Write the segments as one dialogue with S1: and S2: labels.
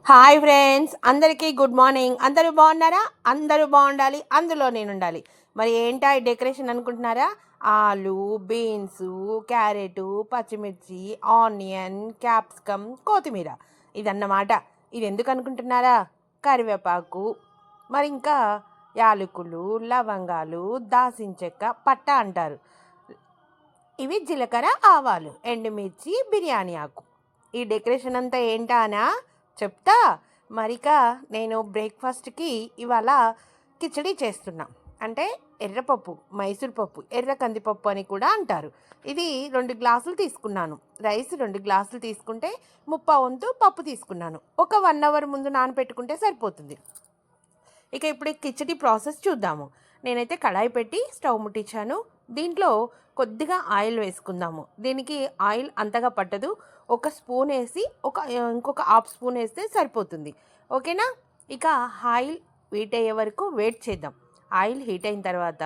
S1: Hi friends, అందరికీ good morning. అందరూ బాగున్నారా? అందరూ బాగుండాలి, అందులో నేను ఉండాలి. మరి ఏంటా ఈ డెకరేషన్ అనుకుంటున్నారా? ఆలు, బీన్స్, క్యారెట్, పచ్చిమిర్చి, ఆనియన్, క్యాప్సికమ్, కొత్తిమీర ఇదన్నమాట. ఇది ఎందుకు అనుకుంటున్నారా? కరివేపాకు, మరి ఇంకా యాలకులు, లవంగాలు, దాల్చిన చెక్క, పట్ట అంటారు. ఇవి జీలకర్ర, ఆవాలు, ఎండుమిర్చి, బిర్యానీ ఆకు. ఈ డెకరేషన్ అంతా ఏంటానా చెప్తా. మరిక నేను బ్రేక్ఫాస్ట్కి ఇవాళ కిచడీ చేస్తున్నా. అంటే ఎర్రపప్పు, మైసూర్ పప్పు, ఎర్ర కందిపప్పు అని కూడా అంటారు. ఇది 2 గ్లాసులు తీసుకున్నాను. రైస్ 2 గ్లాసులు తీసుకుంటే 3/4 వంతు పప్పు తీసుకున్నాను. ఒక 1 అవర్ ముందు నానబెట్టుకుంటే సరిపోతుంది. ఇక ఇప్పుడు కిచడీ ప్రాసెస్ చూద్దాము. నేనైతే కడాయి పెట్టి స్టవ్ ముట్టించాను. దీంట్లో కొద్దిగా ఆయిల్ వేసుకుందాము. దీనికి ఆయిల్ అంతగా పట్టదు. ఒక స్పూన్ వేసి ఇంకొక హాఫ్ స్పూన్ వేస్తే సరిపోతుంది. ఓకేనా? ఇక ఆయిల్ హీట్ అయ్యే వరకు వెయిట్ చేద్దాం. ఆయిల్ హీట్ అయిన తర్వాత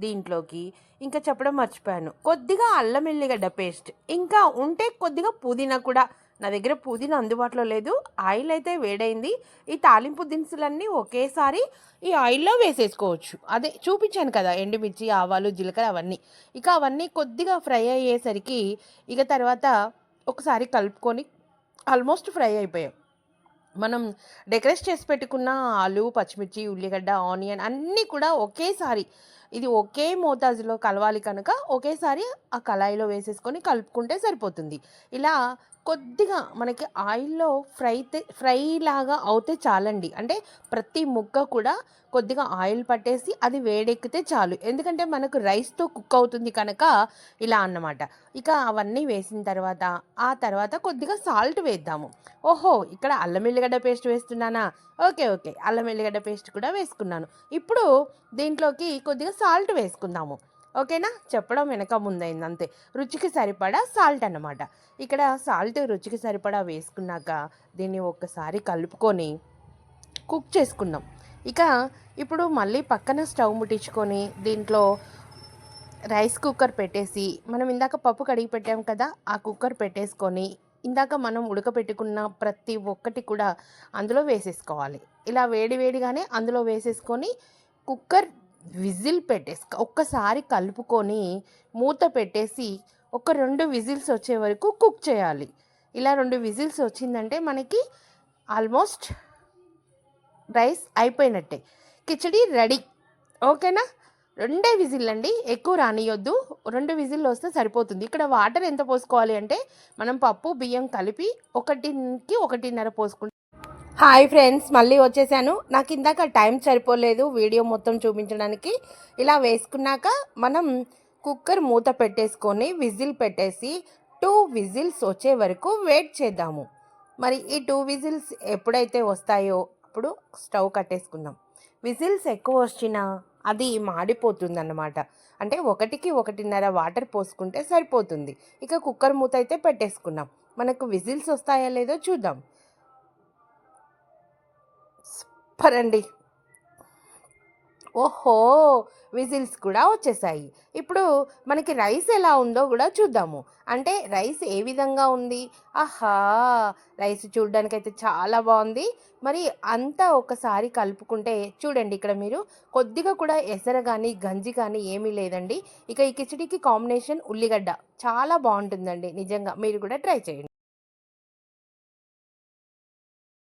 S1: దీంట్లోకి ఇంకా చెప్పడం మర్చిపోయాను, కొద్దిగా అల్లం ఎల్లిగడ్డ పేస్ట్, ఇంకా ఉంటే కొద్దిగా పుదీనా కూడా. నా దగ్గర పుదీనా అందుబాటులో లేదు. ఆయిల్ అయితే వేడైంది. ఈ తాలింపు దినుసులన్నీ ఒకేసారి ఈ ఆయిల్లో వేసేసుకోవచ్చు. అదే చూపించాను కదా, ఎండుమిర్చి, ఆవాలు, జీలకర్ర అవన్నీ. ఇక అవన్నీ కొద్దిగా ఫ్రై అయ్యేసరికి ఇక తర్వాత ఒకసారి కలుపుకొని ఆల్మోస్ట్ ఫ్రై అయిపోయాం. మనం డెకరేట్ చేసి పెట్టుకున్న ఆలు, పచ్చిమిర్చి, ఉల్లిగడ్డ, ఆనియన్ అన్నీ కూడా ఒకేసారి ఇది ఒకే మోతాజులో కలవాలి కనుక ఒకేసారి ఆ కళాయిలో వేసేసుకొని కలుపుకుంటే సరిపోతుంది. ఇలా కొద్దిగా మనకి ఆయిల్లో ఫ్రై లాగా అవుతే చాలండి. అంటే ప్రతి ముక్క కూడా కొద్దిగా ఆయిల్ పట్టేసి అది వేడెక్కితే చాలు. ఎందుకంటే మనకు రైస్తో కుక్ అవుతుంది కనుక ఇలా అన్నమాట. ఇక అవన్నీ వేసిన తర్వాత ఆ తర్వాత కొద్దిగా సాల్ట్ వేద్దాము. ఓహో, ఇక్కడ అల్లం ఎల్లిగడ్డ పేస్ట్ వేస్తున్నానా? ఓకే, అల్లం ఎల్లిగడ్డ పేస్ట్ కూడా వేసుకున్నాను. ఇప్పుడు దీంట్లోకి కొద్దిగా సాల్ట్ వేసుకుందాము. ఓకేనా? చెప్పడం వెనక ముందైంది అంతే. రుచికి సరిపడా సాల్ట్ అన్నమాట. ఇక్కడ సాల్ట్ రుచికి సరిపడా వేసుకున్నాక దీన్ని ఒక్కసారి కలుపుకొని కుక్ చేసుకుందాం. ఇక ఇప్పుడు మళ్ళీ పక్కన స్టవ్ ముట్టించుకొని దీంట్లో రైస్ కుక్కర్ పెట్టేసి, మనం ఇందాక పప్పు కడిగి పెట్టాం కదా, ఆ కుక్కర్ పెట్టేసుకొని ఇందాక మనం ఉడకపెట్టుకున్న ప్రతి ఒక్కటి కూడా అందులో వేసేసుకోవాలి. ఇలా వేడిగానే అందులో వేసేసుకొని కుక్కర్ విజిల్ ఒక్కసారి కలుపుకొని మూత పెట్టేసి ఒక 2 విజిల్స్ వచ్చే వరకు కుక్ చేయాలి. ఇలా 2 విజిల్స్ వచ్చిందంటే మనకి ఆల్మోస్ట్ రైస్ అయిపోయినట్టే, కిచడీ రెడీ. ఓకేనా? 2 విజిల్ అండి, ఎక్కువ రానియొద్దు. 2 విజిల్లు వస్తే సరిపోతుంది. ఇక్కడ వాటర్ ఎంత పోసుకోవాలి అంటే మనం పప్పు బియ్యం కలిపి 1కి 1.5 పోసుకుంటాం. హాయ్ ఫ్రెండ్స్, మళ్ళీ వచ్చేసాను. నాకు ఇందాక టైం సరిపోలేదు వీడియో మొత్తం చూపించడానికి. ఇలా వేసుకున్నాక మనం కుక్కర్ మూత పెట్టేసుకొని విజిల్ పెట్టేసి 2 విజిల్స్ వచ్చే వరకు వెయిట్ చేద్దాము. మరి ఈ 2 విజిల్స్ ఎప్పుడైతే వస్తాయో అప్పుడు స్టవ్ కట్టేసుకుందాం. విజిల్స్ ఎక్కువ వచ్చినా అది మాడిపోతుంది అన్నమాట. అంటే 1కి 1.5 వాటర్ పోసుకుంటే సరిపోతుంది. ఇక కుక్కర్ మూత అయితే పెట్టేసుకున్నాం. మనకు విజిల్స్ వస్తాయో లేదో చూద్దాం. సూపర్ అండి. ఓహో, విజిల్స్ కూడా వచ్చేసాయి. ఇప్పుడు మనకి రైస్ ఎలా ఉందో కూడా చూద్దాము. అంటే రైస్ ఏ విధంగా ఉంది? ఆహా, రైస్ చూడడానికైతే చాలా బాగుంది. మరి అంతా ఒకసారి కలుపుకుంటే చూడండి, ఇక్కడ మీరు కొద్దిగా కూడా ఎసరు కానీ గంజి కానీ ఏమీ లేదండి. ఇక ఈ కిచడీకి కాంబినేషన్ ఉల్లిగడ్డ చాలా బాగుంటుందండి. నిజంగా మీరు కూడా ట్రై చేయండి.